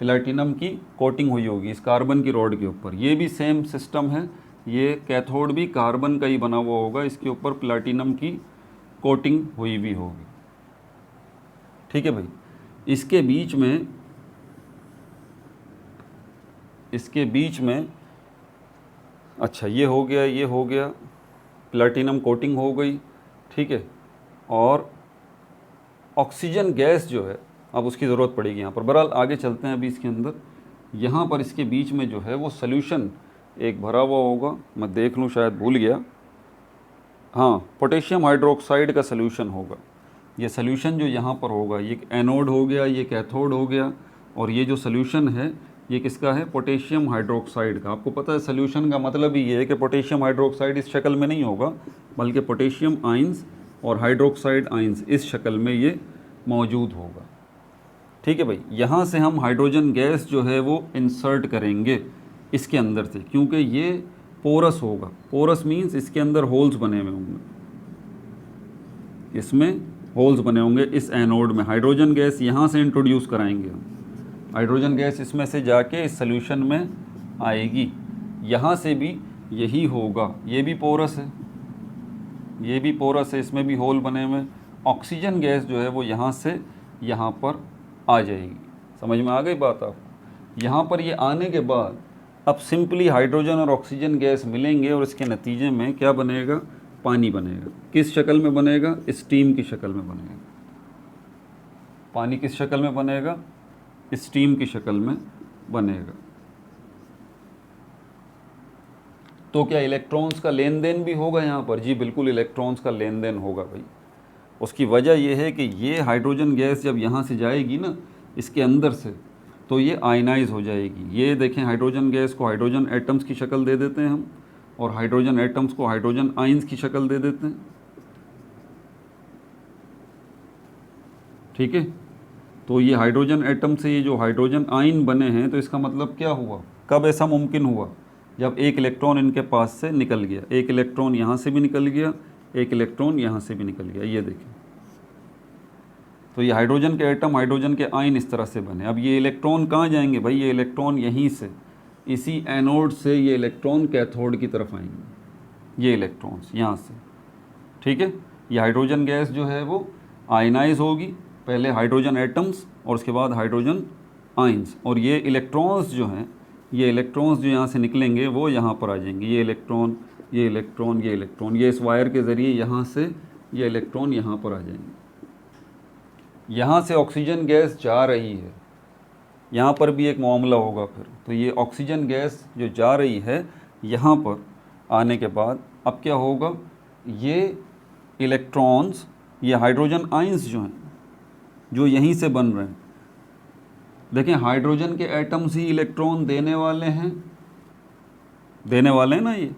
प्लैटिनम की कोटिंग हुई होगी इस कार्बन की रॉड के ऊपर। ये भी सेम सिस्टम है, ये कैथोड भी कार्बन का ही बना हुआ होगा, इसके ऊपर प्लैटिनम की कोटिंग हुई भी होगी। ठीक है भाई। इसके बीच में अच्छा ये हो गया, प्लैटिनम कोटिंग हो गई। ठीक है। और ऑक्सीजन गैस जो है अब उसकी ज़रूरत पड़ेगी यहाँ पर। बहरहाल आगे चलते हैं अभी इसके अंदर। यहाँ पर इसके बीच में जो है वो सॉल्यूशन एक भरा हुआ होगा, मैं देख लूँ, शायद भूल गया। हाँ, पोटेशियम हाइड्रोक्साइड का सॉल्यूशन होगा। ये सॉल्यूशन जो यहाँ पर होगा, ये एनोड हो गया, ये कैथोड हो गया, और ये जो सॉल्यूशन है ये किसका है? पोटेशियम हाइड्रोक्साइड का। आपको पता है सॉल्यूशन का मतलब ही ये है कि पोटेशियम हाइड्रोक्साइड इस शक्ल में नहीं होगा, बल्कि पोटेशियम आइंस और हाइड्रोक्साइड आइंस इस शक्ल में ये मौजूद होगा। ठीक है भाई। यहाँ से हम हाइड्रोजन गैस जो है वो इंसर्ट करेंगे इसके अंदर से, क्योंकि ये पोरस होगा। पोरस मीन्स इसके अंदर होल्स बने हुए होंगे, इसमें होल्स बने होंगे। इस एनोड में हाइड्रोजन गैस यहाँ से इंट्रोड्यूस कराएंगे हम। हाइड्रोजन गैस इसमें से जाके इस सॉल्यूशन में आएगी। यहाँ से भी यही होगा, ये भी पोरस है, ये भी पोरस है, इसमें भी होल बने हुए। ऑक्सीजन गैस जो है वो यहाँ से यहाँ पर आ जाएगी। समझ में आ गई बात आपको? यहाँ पर ये आने के बाद अब सिंपली हाइड्रोजन और ऑक्सीजन गैस मिलेंगे और इसके नतीजे में क्या बनेगा? पानी बनेगा। किस शक्ल में बनेगा? स्टीम की शक्ल में बनेगा। पानी किस शक्ल में बनेगा? स्टीम की शक्ल में बनेगा। तो क्या इलेक्ट्रॉन्स का लेन देन भी होगा यहाँ पर? जी बिल्कुल, इलेक्ट्रॉन्स का लेन देन होगा भाई। उसकी वजह यह है कि ये हाइड्रोजन गैस जब यहाँ से जाएगी ना इसके अंदर से, तो ये आयनाइज हो जाएगी। ये देखें, हाइड्रोजन गैस को हाइड्रोजन एटम्स की शक्ल दे देते हैं हम, और हाइड्रोजन एटम्स को हाइड्रोजन आइंस की शक्ल दे देते हैं। ठीक है। तो ये हाइड्रोजन एटम से ये जो हाइड्रोजन आइन बने हैं, तो इसका मतलब क्या हुआ? कब ऐसा मुमकिन हुआ? जब एक इलेक्ट्रॉन इनके पास से निकल गया। एक इलेक्ट्रॉन यहाँ से भी निकल गया, एक इलेक्ट्रॉन यहाँ से भी निकल गया। ये देखें, तो ये हाइड्रोजन के एटम, हाइड्रोजन के आइन इस तरह से बने। अब ये इलेक्ट्रॉन कहाँ जाएंगे भाई? ये इलेक्ट्रॉन यहीं से, इसी एनोड से ये इलेक्ट्रॉन कैथोड की तरफ आएंगे, ये इलेक्ट्रॉन्स यहाँ से। ठीक है। ये हाइड्रोजन गैस जो है वो आयनाइज होगी, पहले हाइड्रोजन एटम्स और उसके बाद हाइड्रोजन आइंस, और ये इलेक्ट्रॉन्स जो हैं, ये इलेक्ट्रॉन्स जो यहाँ से निकलेंगे वो यहाँ पर आ जाएंगे। ये इलेक्ट्रॉन, ये इलेक्ट्रॉन, ये इलेक्ट्रॉन, ये इस वायर के ज़रिए यहाँ से ये इलेक्ट्रॉन यहाँ पर आ जाएंगे। यहाँ से ऑक्सीजन गैस जा रही है, यहाँ पर भी एक मामला होगा फिर। तो ये ऑक्सीजन गैस जो जा रही है यहाँ पर आने के बाद अब क्या होगा? ये इलेक्ट्रॉन्स, ये हाइड्रोजन आइंस जो हैं, जो यहीं से बन रहे हैं, देखें हाइड्रोजन के एटम्स ही इलेक्ट्रॉन देने वाले हैं ना। ये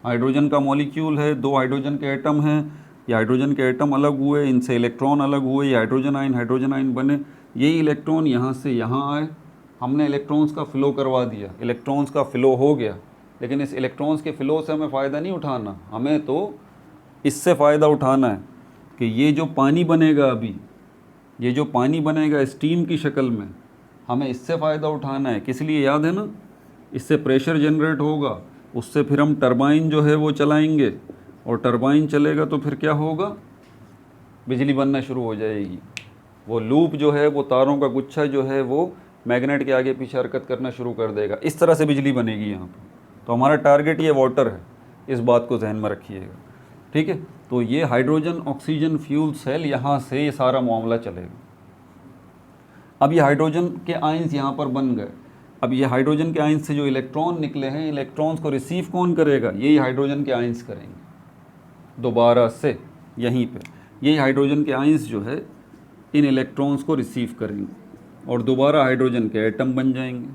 हाइड्रोजन का मॉलिक्यूल है, दो हाइड्रोजन के एटम हैं, ये हाइड्रोजन के एटम अलग हुए, इनसे इलेक्ट्रॉन अलग हुए, ये हाइड्रोजन आइन बने। यही इलेक्ट्रॉन यहाँ से यहाँ आए, हमने इलेक्ट्रॉन्स का फ़्लो करवा दिया, इलेक्ट्रॉन्स का फ़्लो हो गया। लेकिन इस इलेक्ट्रॉन्स के फ़्लो से हमें फ़ायदा नहीं उठाना, हमें तो इससे फ़ायदा उठाना है कि ये जो पानी बनेगा अभी, ये जो पानी बनेगा स्टीम की शक्ल में, हमें इससे फ़ायदा उठाना है। किस लिए? याद है ना, इससे प्रेशर जनरेट होगा, उससे फिर हम टरबाइन जो है वो चलाएंगे, और टरबाइन चलेगा तो फिर क्या होगा? बिजली बनना शुरू हो जाएगी। वो लूप जो है, वो तारों का गुच्छा जो है वो मैग्नेट के आगे पीछे हरकत करना शुरू कर देगा। इस तरह से बिजली बनेगी यहाँ पर। तो हमारा टारगेट ये वाटर है, इस बात को जहन में रखिएगा। ठीक है। तो ये हाइड्रोजन ऑक्सीजन फ्यूल सेल, यहाँ से ये सारा मामला चलेगा। अब ये हाइड्रोजन के आइंस यहाँ पर बन गए। अब ये हाइड्रोजन के आइंस से जो इलेक्ट्रॉन निकले हैं, इलेक्ट्रॉन्स को रिसीव कौन करेगा? यही हाइड्रोजन के आइंस करेंगे दोबारा से यहीं पे। यही हाइड्रोजन के आइंस जो है इन इलेक्ट्रॉन्स को रिसीव करेंगे और दोबारा हाइड्रोजन के एटम बन जाएंगे,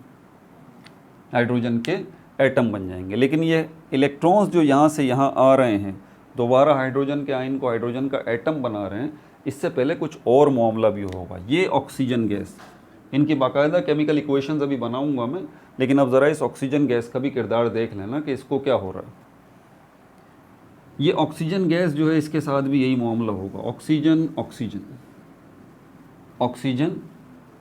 हाइड्रोजन के एटम बन जाएंगे। लेकिन ये इलेक्ट्रॉन्स जो यहाँ से यहाँ आ रहे हैं, दोबारा हाइड्रोजन के आयन को हाइड्रोजन का एटम बना रहे हैं, इससे पहले कुछ और मामला भी होगा। ये ऑक्सीजन गैस, इनकी बाकायदा केमिकल इक्वेशंस अभी बनाऊंगा मैं, लेकिन अब ज़रा इस ऑक्सीजन गैस का भी किरदार देख लेना कि इसको क्या हो रहा है। ये ऑक्सीजन गैस जो है, इसके साथ भी यही मामला होगा। Oxygen oxygen oxygen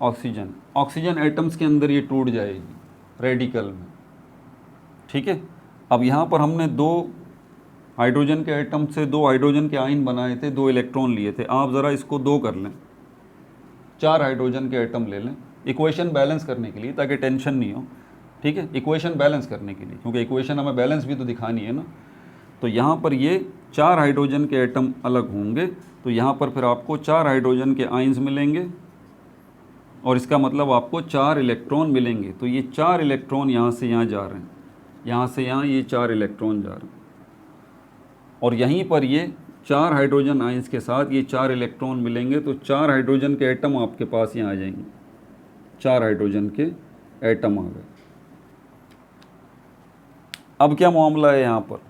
oxygen, oxygen atoms के अंदर ये टूट जाएगी रेडिकल में। ठीक है। अब यहाँ पर हमने 2 हाइड्रोजन के एटम से 2 हाइड्रोजन के आयन बनाए थे, 2 इलेक्ट्रॉन लिए थे। आप ज़रा इसको 2 कर लें, 4 हाइड्रोजन के एटम ले लें इक्वेशन बैलेंस करने के लिए, ताकि टेंशन नहीं हो, ठीक है, इक्वेशन बैलेंस करने के लिए, क्योंकि इक्वेशन हमें बैलेंस भी तो दिखानी है ना। तो यहाँ पर ये 4 हाइड्रोजन के एटम अलग होंगे, तो यहाँ पर फिर आपको 4 हाइड्रोजन के आयन्स मिलेंगे और इसका मतलब आपको 4 इलेक्ट्रॉन मिलेंगे। तो ये 4 इलेक्ट्रॉन यहाँ से यहाँ जा रहे हैं, यहाँ से यहाँ ये 4 इलेक्ट्रॉन जा रहे हैं, और यहीं पर ये 4 हाइड्रोजन आयंस के साथ ये 4 इलेक्ट्रॉन मिलेंगे। तो 4 हाइड्रोजन के एटम आपके पास यहाँ आ जाएंगे, 4 हाइड्रोजन के एटम आ गए। अब क्या मामला है यहाँ पर,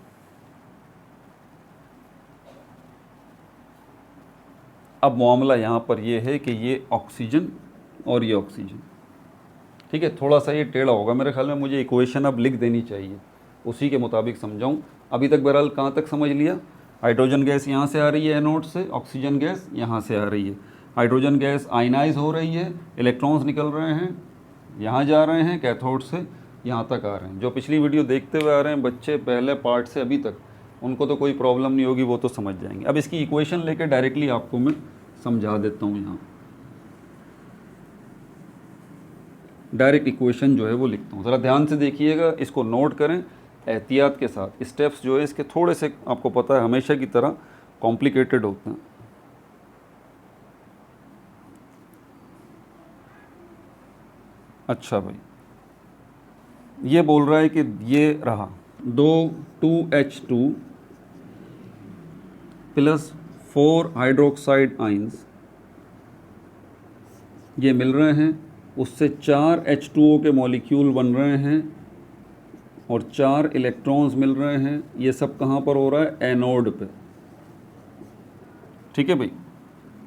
अब मामला यहाँ पर ये है कि ये ऑक्सीजन और ये ऑक्सीजन, ठीक है। थोड़ा सा ये टेढ़ा होगा मेरे ख्याल में, मुझे इक्वेशन अब लिख देनी चाहिए, उसी के मुताबिक समझाऊं। अभी तक बहरहाल कहाँ तक समझ लिया, हाइड्रोजन गैस यहाँ से आ रही है एनोड से, ऑक्सीजन गैस यहाँ से आ रही है। हाइड्रोजन गैस आयनाइज हो रही है, इलेक्ट्रॉन्स निकल रहे हैं, यहाँ जा रहे हैं कैथोड से, यहाँ तक आ रहे हैं। जो पिछली वीडियो देखते हुए आ रहे हैं बच्चे पहले पार्ट से अभी तक, उनको तो कोई प्रॉब्लम नहीं होगी, वो तो समझ जाएंगे। अब इसकी इक्वेशन लेकर डायरेक्टली आपको मैं समझा देता हूँ। यहाँ डायरेक्ट इक्वेशन जो है वो लिखता हूँ, ज़रा ध्यान से देखिएगा, इसको नोट करें एहतियात के साथ। स्टेप्स जो है इसके थोड़े से, आपको पता है हमेशा की तरह कॉम्प्लिकेटेड होते हैं। अच्छा भाई, ये बोल रहा है कि ये रहा 2H2 प्लस 4 हाइड्रोक्साइड आयंस, ये मिल रहे हैं, उससे 4 H2O के मॉलिक्यूल बन रहे हैं और 4 इलेक्ट्रॉन्स मिल रहे हैं। ये सब कहाँ पर हो रहा है, एनोड पे, ठीक है भाई।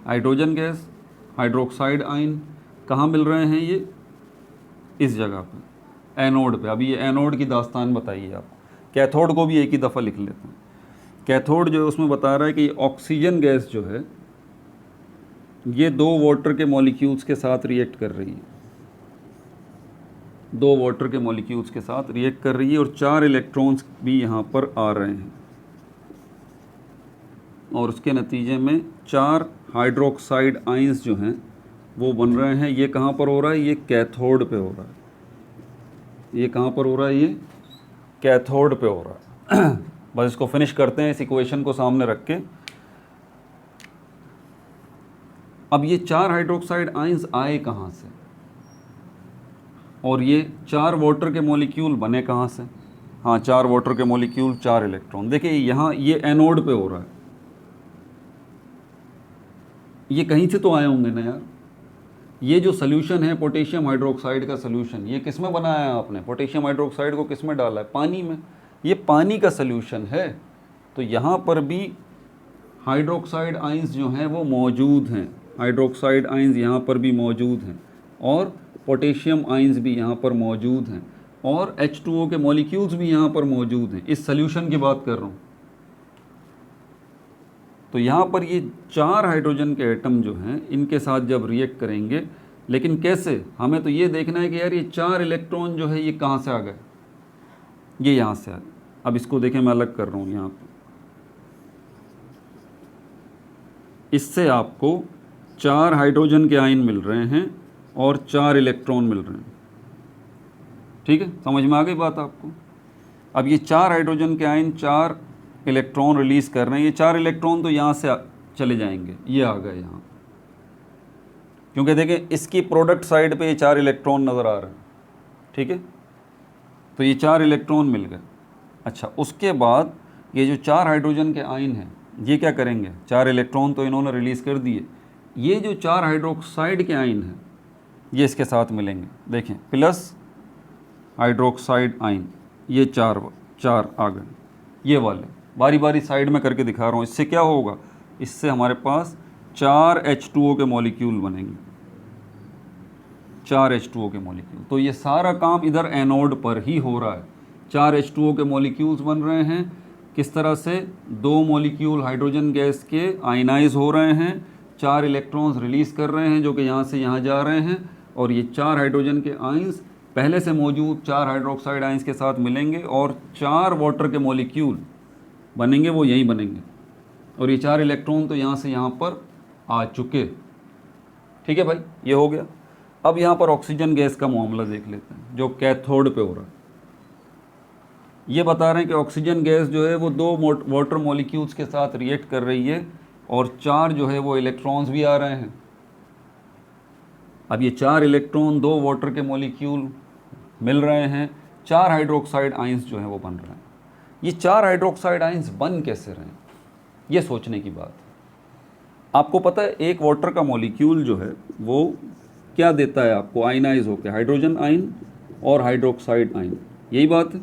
हाइड्रोजन गैस, हाइड्रोक्साइड आयन कहाँ मिल रहे हैं, ये इस जगह पे, एनोड पे। अभी ये एनोड की दास्तान बताइए आप। कैथोड को भी एक ही दफ़ा लिख लेते हैं। कैथोड जो है उसमें बता रहा है कि ऑक्सीजन गैस जो है ये 2 वाटर के मॉलिक्यूल्स के साथ रिएक्ट कर रही है, 2 वाटर के मॉलिक्यूल्स के साथ रिएक्ट कर रही है, और 4 इलेक्ट्रॉन्स भी यहाँ पर आ रहे हैं, और उसके नतीजे में 4 हाइड्रोक्साइड आयंस जो हैं वो बन रहे हैं। ये कहाँ पर हो रहा है, ये कैथोड पे हो रहा है। ये कहाँ पर हो रहा है, ये कैथोड पे हो रहा है। बस इसको फिनिश करते हैं इस इक्वेशन को सामने रख के। अब ये 4 हाइड्रोक्साइड आयंस आए कहाँ से, और ये 4 वाटर के मॉलिक्यूल बने कहाँ से। हाँ, 4 वाटर के मॉलिक्यूल, 4 इलेक्ट्रॉन। देखिए यहाँ ये एनोड पे हो रहा है, ये कहीं से तो आए होंगे ना यार। ये जो सोल्यूशन है पोटेशियम हाइड्रोक्साइड का सोल्यूशन, ये किस में बनाया है आपने, पोटेशियम हाइड्रोक्साइड को किस में डाला है, पानी में। ये पानी का सोल्यूशन है, तो यहाँ पर भी हाइड्रोक्साइड आयंस जो हैं वो मौजूद हैं, हाइड्रोक्साइड आयंस यहाँ पर भी मौजूद हैं, और पोटेशियम आयंस भी यहाँ पर मौजूद हैं, और H2O के मॉलिक्यूल्स भी यहाँ पर मौजूद हैं। इस सोल्यूशन की बात कर रहा हूँ। तो यहाँ पर ये 4 हाइड्रोजन के एटम जो हैं इनके साथ जब रिएक्ट करेंगे, लेकिन कैसे, हमें तो ये देखना है कि यार ये 4 इलेक्ट्रॉन जो है ये कहाँ से आ गए, ये यहाँ से आ गए। अब इसको देखें, मैं अलग कर रहा हूँ यहाँ पे। इससे आपको 4 हाइड्रोजन के आयन मिल रहे हैं और 4 इलेक्ट्रॉन मिल रहे हैं, ठीक है, समझ में आ गई बात आपको। अब ये 4 हाइड्रोजन के आयन 4 इलेक्ट्रॉन रिलीज़ कर रहे हैं। ये 4 इलेक्ट्रॉन तो यहाँ से चले जाएंगे, ये आ गए यहाँ, क्योंकि देखें इसकी प्रोडक्ट साइड पे ये 4 इलेक्ट्रॉन नज़र आ रहे हैं, ठीक है। तो ये 4 इलेक्ट्रॉन मिल गए। अच्छा, उसके बाद ये जो 4 हाइड्रोजन के आयन हैं ये क्या करेंगे, 4 इलेक्ट्रॉन तो इन्होंने रिलीज़ कर दिए, ये जो 4 हाइड्रोक्साइड के आयन हैं ये इसके साथ मिलेंगे। देखें, प्लस हाइड्रोक्साइड आयन, ये 4 आ गए, ये वाले बारी बारी साइड में करके दिखा रहा हूँ। इससे क्या होगा, इससे हमारे पास 4 H2O के मॉलिक्यूल बनेंगे, 4 H2O के मॉलिक्यूल। तो ये सारा काम इधर एनोड पर ही हो रहा है। 4 H2O के मॉलिक्यूल्स बन रहे हैं, किस तरह से, 2 मॉलिक्यूल हाइड्रोजन गैस के आयनाइज हो रहे हैं, 4 इलेक्ट्रॉन्स रिलीज़ कर रहे हैं जो कि यहाँ से यहाँ जा रहे हैं, और ये 4 हाइड्रोजन के आयंस पहले से मौजूद 4 हाइड्रोक्साइड आयंस के साथ मिलेंगे और 4 वाटर के मॉलिक्यूल बनेंगे, वो यहीं बनेंगे। और ये 4 इलेक्ट्रॉन तो यहाँ से यहाँ पर आ चुके। ठीक है भाई, ये हो गया। अब यहाँ पर ऑक्सीजन गैस का मामला देख लेते हैं जो कैथोड पे हो रहा है। ये बता रहे हैं कि ऑक्सीजन गैस जो है वो 2 वाटर मॉलिक्यूल्स के साथ रिएक्ट कर रही है और 4 जो है वो इलेक्ट्रॉन्स भी आ रहे हैं। अब ये 4 इलेक्ट्रॉन 2 वाटर के मॉलिक्यूल मिल रहे हैं, 4 हाइड्रोक्साइड आयंस जो हैं वो बन रहे हैं। ये 4 हाइड्रोक्साइड आयंस बन कैसे रहे हैं, ये सोचने की बात है। आपको पता है एक वाटर का मॉलिक्यूल जो है वो क्या देता है आपको, आयनाइज होकर, हाइड्रोजन आयन और हाइड्रोक्साइड आयन, यही बात है,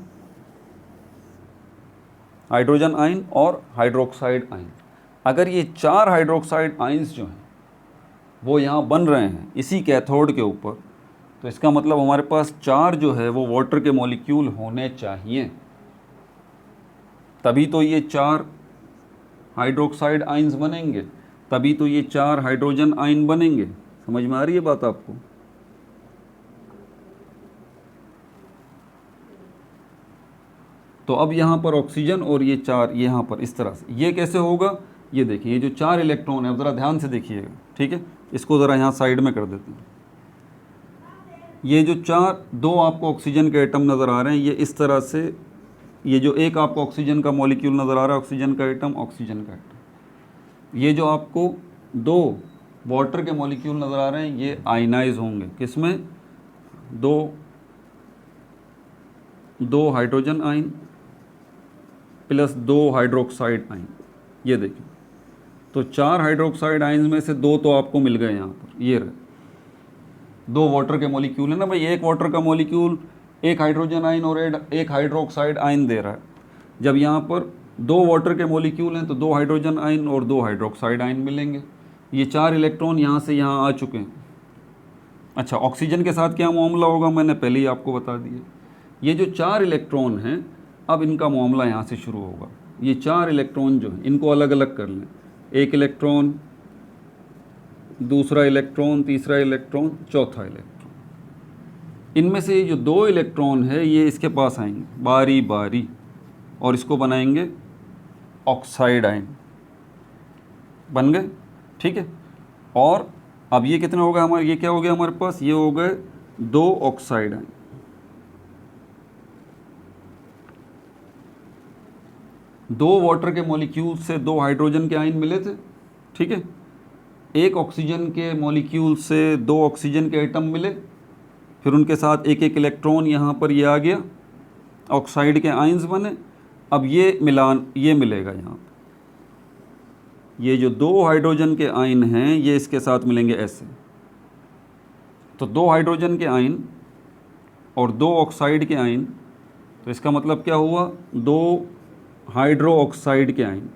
हाइड्रोजन आयन और हाइड्रोक्साइड आयन। अगर ये 4 हाइड्रोक्साइड आयंस जो हैं वो यहाँ बन रहे हैं इसी कैथोड के ऊपर, तो इसका मतलब हमारे पास 4 जो है वो वाटर के मॉलिक्यूल होने चाहिए, तभी तो ये 4 हाइड्रोक्साइड आयंस बनेंगे, तभी तो ये 4 हाइड्रोजन आयन बनेंगे। समझ में आ रही है बात आपको? तो अब यहाँ पर ऑक्सीजन और ये 4 यहाँ पर इस तरह से, ये कैसे होगा, ये देखिए, ये जो 4 इलेक्ट्रॉन है, ज़रा ध्यान से देखिएगा, ठीक है, इसको ज़रा यहाँ साइड में कर देते हैं। ये जो 2 आपको ऑक्सीजन के एटम नज़र आ रहे हैं, ये इस तरह से, ये जो एक आपको ऑक्सीजन का मॉलिक्यूल नज़र आ रहा है, ऑक्सीजन का एटम, ऑक्सीजन का एटम, ये जो आपको 2 वाटर के मॉलिक्यूल नज़र आ रहे हैं, ये आयनाइज होंगे किसमें, 2 hydrogen ion plus 2 hydroxide ion. ये देखिए, तो 4 हाइड्रोक्साइड आयन में से 2 तो आपको मिल गए यहाँ पर, ये रहे 2 वाटर के मॉलिक्यूल है ना भाई, एक वाटर का मॉलिक्यूल एक हाइड्रोजन आयन और एक हाइड्रोक्साइड आयन दे रहा है। जब यहाँ पर 2 वाटर के मॉलिक्यूल हैं तो 2 हाइड्रोजन आयन और 2 हाइड्रोक्साइड आयन मिलेंगे। ये 4 इलेक्ट्रॉन यहाँ से यहाँ आ चुके हैं। अच्छा, ऑक्सीजन के साथ क्या मामला होगा, मैंने पहले ही आपको बता दिया। ये जो 4 इलेक्ट्रॉन हैं, अब इनका मामला यहाँ से शुरू होगा। ये 4 इलेक्ट्रॉन जो हैं इनको अलग अलग कर लें, एक इलेक्ट्रॉन, दूसरा इलेक्ट्रॉन, तीसरा इलेक्ट्रॉन, चौथा इलेक्ट्रॉन। इनमें से ये जो 2 इलेक्ट्रॉन है ये इसके पास आएंगे बारी बारी और इसको बनाएंगे ऑक्साइड आयन, बन गए, ठीक है। और अब ये कितने हो गए हमारे, ये क्या हो गया हमारे पास, ये हो गए 2 ऑक्साइड आयन। 2 वाटर के मॉलिक्यूल से 2 हाइड्रोजन के आयन मिले थे, ठीक है। एक ऑक्सीजन के मॉलिक्यूल से 2 ऑक्सीजन के एटम मिले, फिर उनके साथ एक एक इलेक्ट्रॉन यहाँ पर ये आ गया, ऑक्साइड के आयंस बने। अब ये मिलान, ये मिलेगा यहाँ पर, ये जो 2 हाइड्रोजन के आयन हैं ये इसके साथ मिलेंगे ऐसे। तो 2 हाइड्रोजन के आयन और 2 ऑक्साइड के आयन, तो इसका मतलब क्या हुआ, 2 हाइड्रो ऑक्साइड के आयन,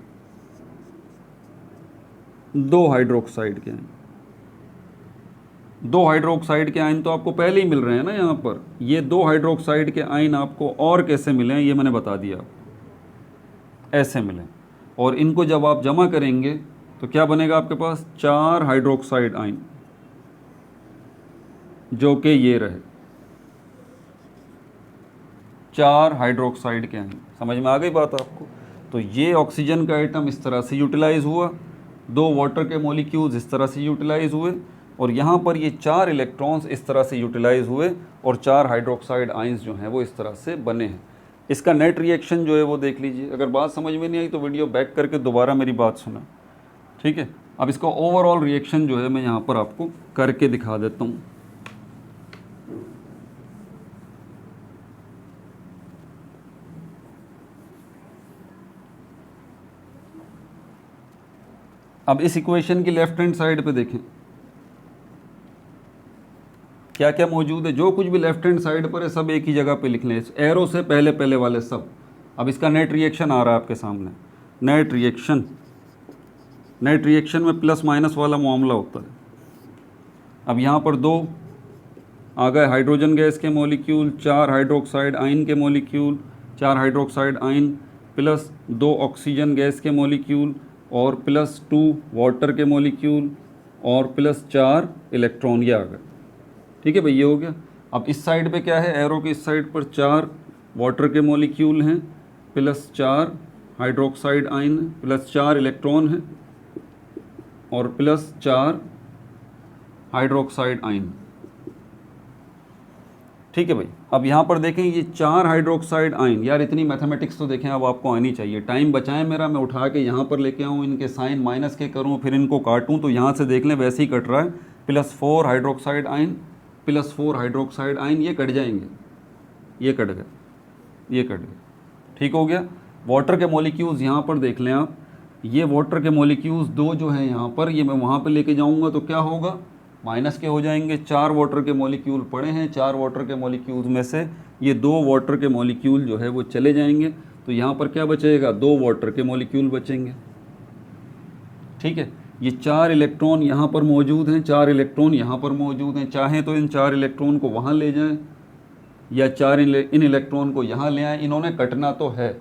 2 हाइड्रोक्साइड के आयन। 2 हाइड्रोक्साइड के आयन तो आपको पहले ही मिल रहे हैं ना यहाँ पर। ये 2 हाइड्रोक्साइड के आयन आपको और कैसे मिले हैं ये मैंने बता दिया, ऐसे मिले। और इनको जब आप जमा करेंगे तो क्या बनेगा आपके पास, 4 हाइड्रोक्साइड आयन, जो कि ये रहे 4 हाइड्रोक्साइड के आयन। समझ में आ गई बात आपको? तो ये ऑक्सीजन का एटम इस तरह से यूटिलाइज हुआ, 2 वाटर के मॉलिक्यूल्स इस तरह से यूटिलाइज हुए, और यहाँ पर ये 4 इलेक्ट्रॉन्स इस तरह से यूटिलाइज हुए, और 4 हाइड्रोक्साइड आयंस जो हैं वो इस तरह से बने हैं। इसका नेट रिएक्शन जो है वो देख लीजिए। अगर बात समझ में नहीं आई तो वीडियो बैक करके दोबारा मेरी बात सुना, ठीक है। अब इसका ओवरऑल रिएक्शन जो है मैं यहाँ पर आपको करके दिखा देता हूँ। अब इस इक्वेशन की लेफ्ट हैंड साइड पे देखें क्या क्या मौजूद है। जो कुछ भी लेफ्ट हैंड साइड पर है सब एक ही जगह पे लिख लें, एरो से पहले पहले वाले सब। अब इसका नेट रिएक्शन आ रहा है आपके सामने, नेट रिएक्शन में प्लस माइनस वाला मामला होता है। अब यहाँ पर 2 आ गए हाइड्रोजन गैस के मॉलिक्यूल, 4 हाइड्रोक्साइड आयन के molecule, 4 hydroxide ion plus 2 oxygen gas के मॉलिक्यूल, और प्लस 2 वाटर के मॉलिक्यूल, और प्लस 4 इलेक्ट्रॉन, ये आ गए, ठीक है भाई, ये हो गया। अब इस साइड पे क्या है, एरो की इस साइड पर 4 वाटर के मॉलिक्यूल हैं plus 4 hydroxide ion plus 4 electron हैं और प्लस 4 हाइड्रोक्साइड आयन। ठीक है भाई। अब यहाँ पर देखें ये 4 हाइड्रोक्साइड आयन, यार इतनी मैथमेटिक्स तो देखें अब आपको आनी चाहिए। टाइम बचाएं मेरा, मैं उठा के यहाँ पर लेके आऊँ, इनके साइन माइनस के करूँ, फिर इनको काटूँ, तो यहाँ से देख लें वैसे ही कट रहा है। Plus 4 hydroxide ion plus 4 hydroxide ion, ये कट जाएंगे, ये कट गए, ये कट गए। ठीक हो गया। वाटर के मॉलिक्यूल्स यहाँ पर देख लें आप, ये वाटर के मॉलिक्यूल्स 2 जो हैं यहाँ पर, ये मैं वहाँ पर लेके जाऊँगा तो क्या होगा, माइनस के हो जाएंगे। 4 वाटर के मॉलिक्यूल पड़े हैं, 4 वाटर के मॉलिक्यूल्स में से ये 2 वाटर के मॉलिक्यूल जो है वो चले जाएंगे, तो यहाँ पर क्या बचेगा, 2 वाटर के मॉलिक्यूल बचेंगे। ठीक है। ये 4 इलेक्ट्रॉन यहाँ पर मौजूद हैं, 4 इलेक्ट्रॉन यहाँ पर मौजूद हैं। चाहें तो इन 4 इलेक्ट्रॉन को वहाँ ले जाएं या इन इलेक्ट्रॉन को यहाँ ले आएँ। इन्होंने कटना तो है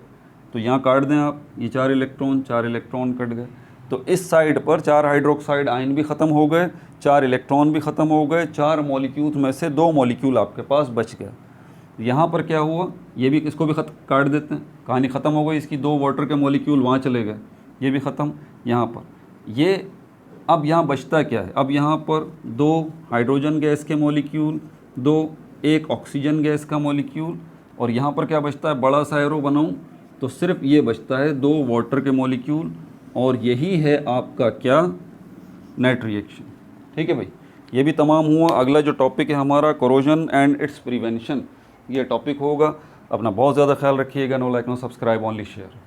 तो यहाँ काट दें आप, ये 4 इलेक्ट्रॉन कट गए। तो इस साइड पर 4 हाइड्रोक्साइड आयन भी ख़त्म हो गए, 4 इलेक्ट्रॉन भी ख़त्म हो गए, 4 मॉलिक्यूल में से 2 मॉलिक्यूल आपके पास बच गया। यहाँ पर क्या हुआ, ये भी, इसको भी काट देते हैं, कहानी ख़त्म हो गई इसकी। 2 वाटर के मॉलिक्यूल वहाँ चले गए, ये भी ख़त्म। यहाँ पर ये, अब यहाँ बचता क्या है, अब यहाँ पर 2 हाइड्रोजन गैस के मॉलिक्यूल, 1 ऑक्सीजन गैस का मॉलिक्यूल, और यहाँ पर क्या बचता है, बड़ा सा एरो बनाऊँ तो सिर्फ ये बचता है 2 वाटर के मॉलिक्यूल, और यही है आपका क्या, नेट रिएक्शन। ठीक है भाई, ये भी तमाम हुआ। अगला जो टॉपिक है हमारा कोरोजन एंड इट्स प्रिवेंशन, ये टॉपिक होगा। अपना बहुत ज़्यादा ख्याल रखिएगा। No like no subscribe, only share.